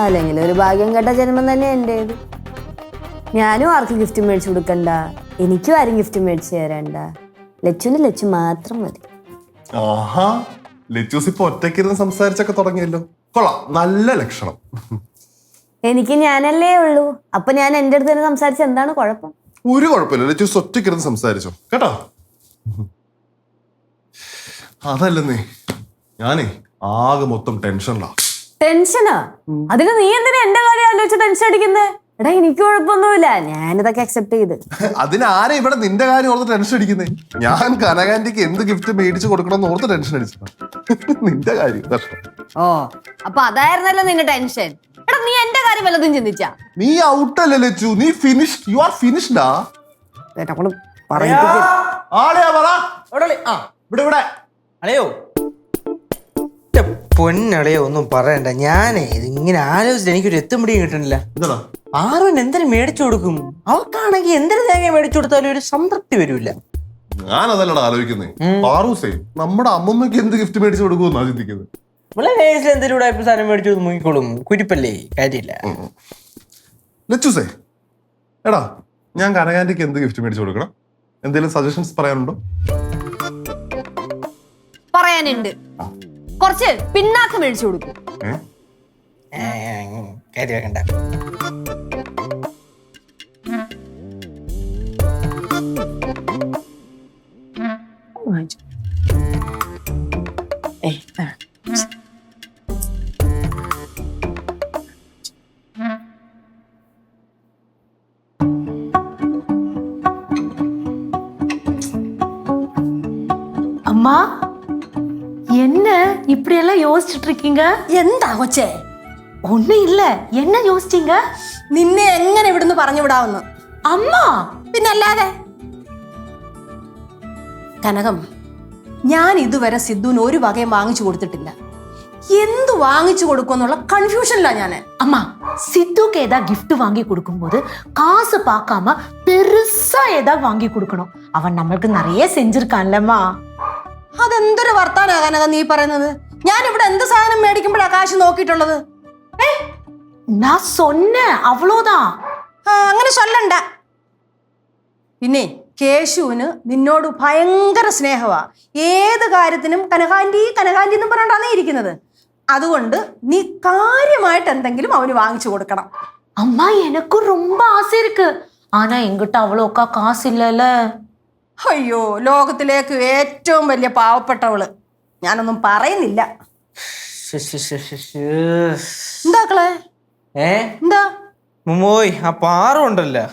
അല്ലെങ്കിൽ ഒരു ഭാഗ്യം കേട്ട ജന്മം തന്നെ എന്റേത്. ഞാനും ആർക്കും ഗിഫ്റ്റ് മേടിച്ചു കൊടുക്കണ്ട, എനിക്കും ആരും ഗിഫ്റ്റ് മേടിച്ചു തരണ്ട. ലച്ചുവിന് ലച്ചു മാത്രം മതി. ആഹാ, ലച്ചൂസ് ഇപ്പൊ ഒറ്റയ്ക്കിരുന്ന് സംസാരിച്ചൊക്കെ തുടങ്ങിയല്ലോ. കൊള്ളാം, നല്ല ലക്ഷണം. എനിക്ക് ഞാനല്ലേ ഉള്ളൂ, അപ്പൊ ഞാൻ എന്റെ അടുത്ത് തന്നെ സംസാരിച്ച എന്താണ് കുഴപ്പം? ഒരു കുഴപ്പമില്ല, ലച്ചൂസ് ഒറ്റയ്ക്കിരുന്ന് സംസാരിച്ചോ കേട്ടോ. അതല്ലെന്നേ, ഞാനേ ആകെ മൊത്തം ടെൻഷനിലാ. ടെൻഷനാ? അതിന് നീ എന്തിനാ എന്റെ കാര്യം ആലോചിച്ച് ടെൻഷൻ അടിക്കുന്നേ? എടാ എനിക്ക് കുഴപ്പമൊന്നുമില്ല, ഞാനിതൊക്കെ അക്സെപ്റ്റ് ചെയ്ത്. അതിനാരെ ഇവിടെ നിന്റെ കാര്യം ഓർത്ത് ടെൻഷൻ അടിക്കുന്നേ? ഞാൻ കനകാന്റിക്ക് എന്ത് ഗിഫ്റ്റ് മേടിച്ചു കൊടുക്കണം ഓർത്ത് ടെൻഷൻ അടിച്ചതാ. നിന്റെ കാര്യം കഷ്ടം. ഓ, അപ്പൊ അതായിരുന്നല്ലോ നിന്റെ ടെൻഷൻ. എടാ നീ എന്റെ കാര്യം വല്ലതും ചിന്തിച്ചാ? നീ ഔട്ടല്ലേ ലച്ചു, നീ ഫിനിഷ്ഡ്, യു ആർ ഫിനിഷ്ഡാ. അളയോ പൊന്നളയോ, ഒന്നും പറയണ്ട. ഞാനേ ഇതിങ്ങനെ ആലോചിച്ചിട്ട് എനിക്കൊരു എത്തുംപിടിയും കിട്ടണില്ല. ആറുവൻ എന്തിനും മേടിച്ചു കൊടുക്കും? അവക്കാണെങ്കിൽ എന്തിനു തേങ്ങ മേടിച്ചു കൊടുത്താലും ഒരു സംതൃപ്തി വരില്ല. ഞാനതല്ലടാ ആലോചിക്കുന്നേ. പാറൂസേ നമ്മുടെ അമ്മമ്മക്ക് എന്ത് ഗിഫ്റ്റ് മേടിച്ചു കൊടുക്കുമെന്നാ ചിന്തിക്കുന്നത്. നമ്മളെ നേഴ്സിൽ എന്തെങ്കിലും സാധനം മേടിച്ചു മുങ്ങിക്കോളും, കുരിപ്പല്ലേ, കാര്യമില്ല. ലച്ചൂസേ, എടാ ഞാൻ കനകാന്റിക്ക് എന്ത് ഗിഫ്റ്റ് മേടിച്ചു കൊടുക്കണം? എന്തെങ്കിലും സജഷൻസ് പറയാനുണ്ടോ? പറയാനുണ്ട്. കുറച്ച് പിന്നാക്ക മേടിച്ചു കൊടുക്കും. കാര്യം വെക്കണ്ട. அம்மா, என்ன இப்படி எல்லாம் யோசிச்சுட்டு இருக்கீங்க? എന്താ കൊച്ചേ? ஒண்ணும் இல்ல. என்ன யோசிச்சீங்க? നിന്നെ എങ്ങനെ ഇവിടുന്ന് പറഞ്ഞു വിടാവുന്നു? அம்மா, പിന്നല്ലാതെ. കനകം, ഞാൻ ഇതുവരെ സിദ്ധുവിന് ഒരു വകയും വാങ്ങിച്ചു കൊടുത്തിട്ടില്ല. എന്തു വാങ്ങിച്ചു കൊടുക്കുമെന്നുള്ള കൺഫ്യൂഷനിലാ ഞാന്. அம்மா, சித்துக்கு ஏதா gift வாங்கி கொடுக்கும்போது காசு பார்க்காம பெருசா ஏதா வாங்கி கொடுக்கணும். அவன் நம்மளுக்கு நிறைய செஞ்சிருக்கான்லம்மா. അതെന്തൊരു വർത്താനാ കനകം നീ പറയുന്നത്? ഞാൻ ഇവിടെ എന്ത് സാധനം മേടിക്കുമ്പോഴാ കാശ് നോക്കിയിട്ടുള്ളത്? நான் சொன்னேன், அவ்வளோதான். അങ്ങനെ ചൊല്ലണ്ട. പിന്നെ കേശുവിന് നിന്നോട് ഭയങ്കര സ്നേഹമാ. ഏത് കാര്യത്തിനും കനകാന്റി കനകാന്റി എന്ന് പറഞ്ഞാണ് ഇരിക്കുന്നത്. അതുകൊണ്ട് നീ കാര്യമായിട്ട് എന്തെങ്കിലും അവന് വാങ്ങിച്ചു കൊടുക്കണം. அம்மா, எனக்கும் ரொம்ப ஆசை இருக்கு. ஆனா எங்கிட்ட அவ்வளோக்கா காசு இல்லைல்ல. അയ്യോ, ലോകത്തിലേക്ക് ഏറ്റവും വലിയ പാവപ്പെട്ടവള്. ഞാനൊന്നും പറയുന്നില്ല. എന്താക്കളെ? എന്താ മുമ്മോയ്, ആ പാറുണ്ടല്ലോ,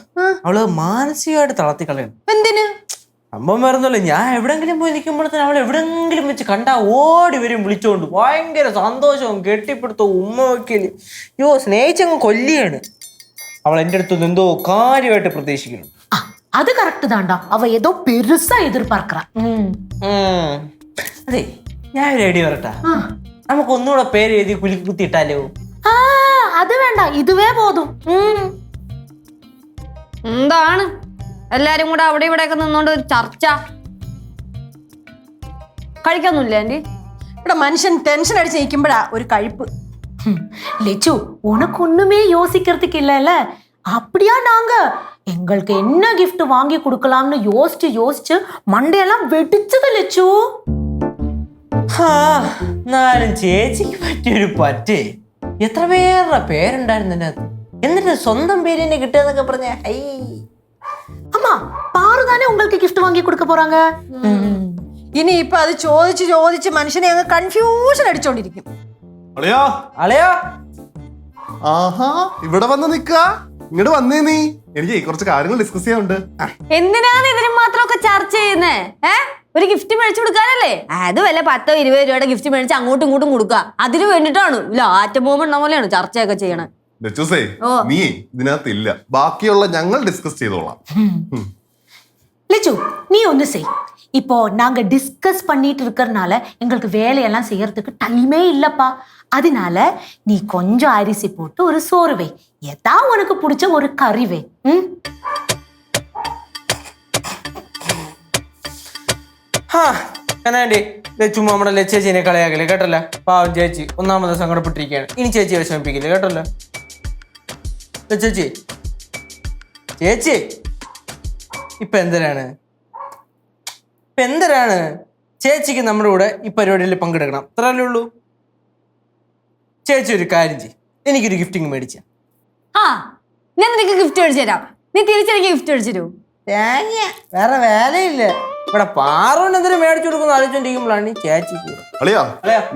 അവള് മാനസികമായിട്ട് തളർത്തി കളയണം. എന്തിന്? സംഭവം വരുന്നല്ലോ, ഞാൻ എവിടെങ്കിലും പോയി നിൽക്കുമ്പോഴത്തേന് അവൾ എവിടെങ്കിലും വെച്ച് കണ്ടാ ഓടി വരും വിളിച്ചോണ്ട്. ഭയങ്കര സന്തോഷവും കെട്ടിപ്പിടുത്തവും ഉമ്മ വയ്ക്കല്. യോ, സ്നേഹിച്ചങ്ങ് കൊല്ലിയാണ്. അവൾ എൻ്റെ അടുത്തൊന്നും എന്തോ കാര്യമായിട്ട് പ്രതീക്ഷിക്കണം. அது கரெக்ட் தான்டா. அவ ஏதோ பெருசா எதிர்பார்க்கறா. അതെ, ഞാൻ ഒരു ഐഡിയ പറട്ടാ. നമുക്ക് ഒന്നുകൂടെ പേര് എഴുതി കുലുക്കി കുത്തിയിട്ടാലോ? അത് വേണ്ട, ഇതുവേ പോതും. എന്താണ് എല്ലാരും കൂടെ അവിടെ ഇവിടെ ഒക്കെ നിന്നോണ്ട് ചർച്ച? കഴിക്കൊന്നുമില്ല ആന്റി? ഇവിടെ മനുഷ്യൻ ടെൻഷൻ അടിച്ച് നിൽക്കുമ്പോഴാ ഒരു കഴിപ്പ്. லெச்சு, உனக்கு ஒண்ணுமே யோசிக்கிறதுக்கு இல்லைல்ல? அப்படியா நாங்க எங்களுக்கு என்ன கிஃப்ட் வாங்கி கொடுக்கலாம்னு யோசிச்சு யோசிச்சு மண்டையெல்லாம் வெடிச்சது லெச்சு. എന്നാലും ചേച്ചിക്ക് പറ്റിയൊരു പറ്റേ. എത്ര പേരുടെ പേരുണ്ടായിരുന്നു. എന്നിട്ട് സ്വന്തം പേര് തന്നെ കിട്ടുക പറഞ്ഞ. அம்மா, பாரு தானே உங்களுக்கு கிஃப்ட் வாங்கி கொடுக்க போறாங்க. ഇനി ഇപ്പൊ അത് ചോദിച്ച് ചോദിച്ച് മനുഷ്യനെ അങ്ങ് കൺഫ്യൂഷൻ അടിച്ചോണ്ടിരിക്കും. അളിയാ, അളയോ, ആഹാ, ഇവിടെ വന്ന് നിക്കാ. ഇങ്ങോട്ട് വന്നേ നീ. എനിക്ക് കുറച്ച് കാര്യങ്ങൾ ഡിസ്കസ് ചെയ്യാനുണ്ട്. എന്തിനാണ് ഇതിന് മാത്രമൊക്കെ ചർച്ച ചെയ്യുന്നേ? ഒരു ഗിഫ്റ്റ് മേടിച്ചു കൊടുക്കാനല്ലേ? അത് വല്ല 10-20 രൂപയുടെ ഗിഫ്റ്റ് മേടിച്ച് അങ്ങോട്ടും ഇങ്ങോട്ടും കൊടുക്കുക. അതിന് വേണ്ടിട്ടാണ് ആറ്റം ബോംബ് പോലെയാണ് ചർച്ചയൊക്കെ ചെയ്യണേ. ലച്ചൂസേ, നീ ഇതിനകത്ത് ഇല്ല. ബാക്കിയുള്ള ഞങ്ങൾ ഡിസ്കസ് ചെയ്തോളാം. லெச்சு, நீ ஒன்று செய். இப்போ நாங்க டிஸ்கஸ் பண்ணிட்டு இருக்கறனால எங்களுக்கு வேலையெல்லாம் செய்யறதுக்கு டைமே இல்லப்பா. அதனால நீ கொஞ்சம் அரிசி போட்டு ஒரு சோறு வை, ஏதா உனக்கு பிடிச்ச ஒரு கறி வை. കനാൻഡി, ചുമ്മാ നമ്മുടെ ചേച്ചിനെ കളിയാക്കല്ലേ കേട്ടല്ലോ. പാവം ചേച്ചി ഒന്നാമത് സങ്കടപ്പെട്ടിരിക്കുകയാണ്. ഇനി ചേച്ചിയെ വിഷമിപ്പിക്കില്ല കേട്ടല്ലോ. ചേച്ചി ചേച്ചി ഇപ്പൊ എന്തരാണ് ചേച്ചിക്ക് നമ്മുടെ കൂടെ ഈ പരിപാടിയിൽ പങ്കെടുക്കണം അത്രയല്ലേ ഉള്ളൂ. ചേച്ചി ഒരു കാര്യം ചെയ്യും, എനിക്കൊരു ഗിഫ്റ്റിങ് മേടിച്ച. ആ ഞാൻ നിനക്ക് ഗിഫ്റ്റ് മേടിച്ചു തരാം. നീ തിരിച്ചെനിക്ക് ഗിഫ്റ്റ് മേടിച്ചു തരൂ. വേറെ വേലയില്ല. ഇവിടെ പാറുകൊണ്ട് എന്തെങ്കിലും മേടിച്ചു കൊടുക്കുന്ന ആലോചിച്ചോണ്ടിരിക്കുമ്പോഴാണ് ഈ ചേച്ചി. അളിയാ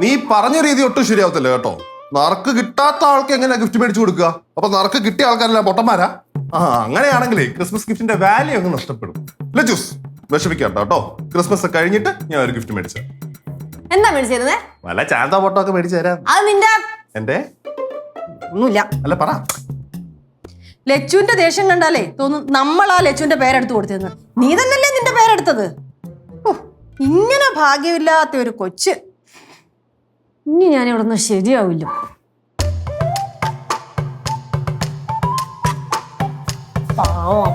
നീ പറഞ്ഞ രീതി ഒട്ടും ശരിയാവത്തില്ല കേട്ടോ. നറുക്ക് കിട്ടാത്ത ആൾക്ക് എങ്ങനെയാ ഗിഫ്റ്റ് മേടിച്ചു കൊടുക്കുക? അപ്പൊ നറുക്ക് കിട്ടിയ ആൾക്കാരല്ല പൊട്ടന്മാരാ? അങ്ങനെയാണെങ്കിലേ ക്രിസ്മസ് ഗിഫ്റ്റിന്റെ വാല്യൂ അങ്ങ് നഷ്ടപ്പെടും. ലജൂസ് വിഷമിക്കാം കേട്ടോ. ക്രിസ്മസ് കഴിഞ്ഞിട്ട് ഞാൻ ഒരു ഗിഫ്റ്റ് മേടിച്ചു. എന്താ മേടിച്ചു തരുന്നേ? വല്ല ചാന്ത ഫോട്ടോ ഒക്കെ മേടിച്ചു തരാം. അത് നിന്റെ എന്റെ ഒന്നുമില്ല. അല്ല പറ. ലച്ചുവിന്റെ ദേഷ്യം കണ്ടാലേ തോന്നും നമ്മളാ ലച്ചുവിന്റെ പേരെടുത്ത് കൊടുത്തിരുന്നു. നീ തന്നെയല്ലേ നിന്റെ പേരെടുത്തത്. ഇങ്ങനെ ഭാഗ്യമില്ലാത്ത ഒരു കൊച്ച്. ഇനി ഞാൻ ഇവിടെ നിന്ന് ശരിയാവില്ല. പാവം